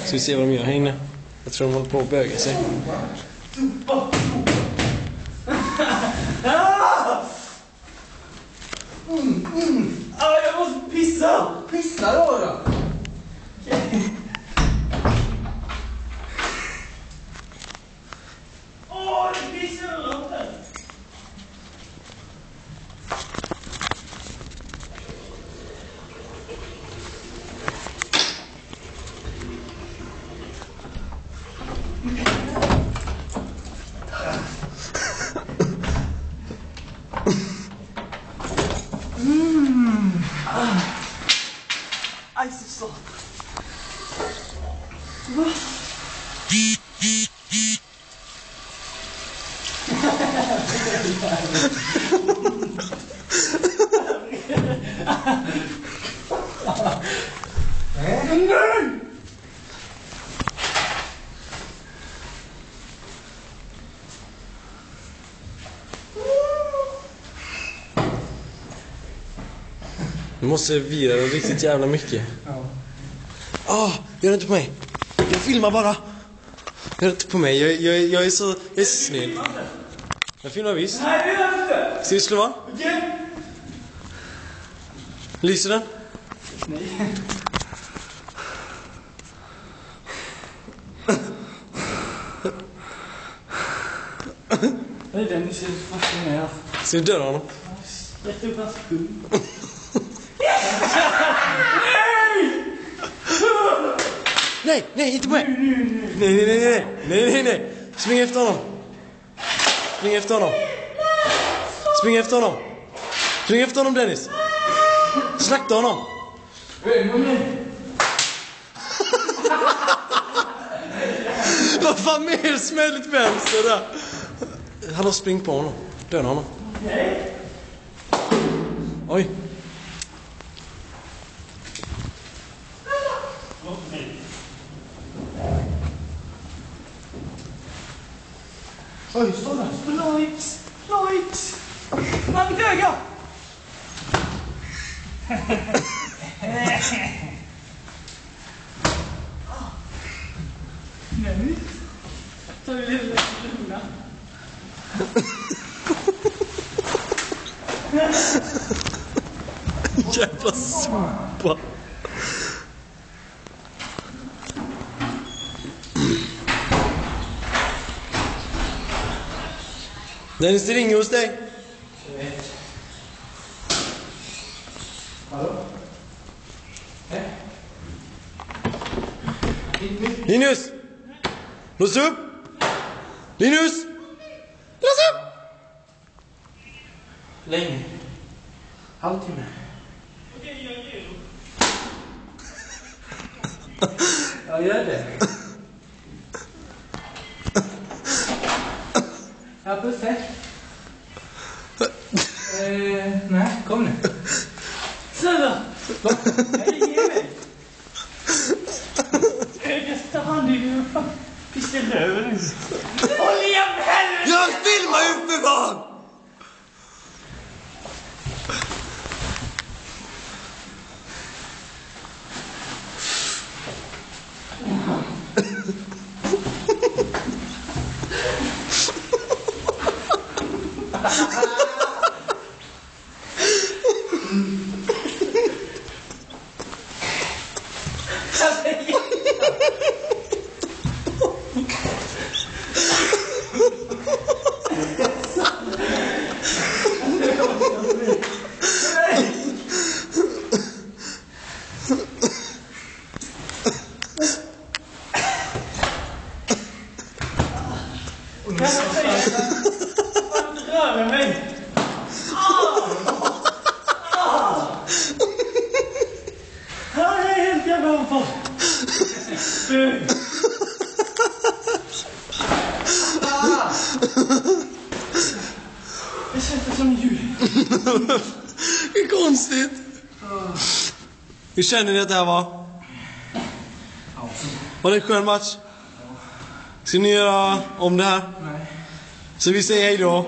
Ska vi se vad de gör här inne. Jag tror de håller på att böga sig. Jag måste pissa! Pissa då! Det pissar inte! Aj, så. Nej! Du måste vira det riktigt jävla mycket. Ja. Gör det inte på mig. Jag filmar bara. Gör det inte på mig. Jag är så snäll. Jag filmar visst. Nej, det gör jag inte! Ska vi slå va? Okej? Lyser den? Nej. Nej, den ser fascinerad. Ska vi döda honom? Rätt upp hans pung. Nej, inte på mig. Nej. Spring efter honom. Spring efter honom, Dennis. Slakta honom. Vad fan mer smälligt vänster där. Hallå, spring på honom. Döda honom. Oj. Oj, stå där. Light. Man vill döga. Nej. Ta det lite lugna. Jävla sopa. Dennis, det ringer hos dig. Hallå? Linus! Lås upp! Linus! Lås upp! Länge. Halvtimme. Okej, jag är redo. Ja, gör det. Ja, pusse. Nej, kom nu. Snälla! Nej, ge mig! Jag ska ta hand i dig. Pissa röven nu. Håll igen, helvete! Jag filmar ju för fan! Rör mig! Jag är helt jävla omfall. Jag känner som en djur. Det är konstigt. Hur känner ni att det här var? Var det en skön match? Ska ni göra om det här? Nej. Så vi säger hej då.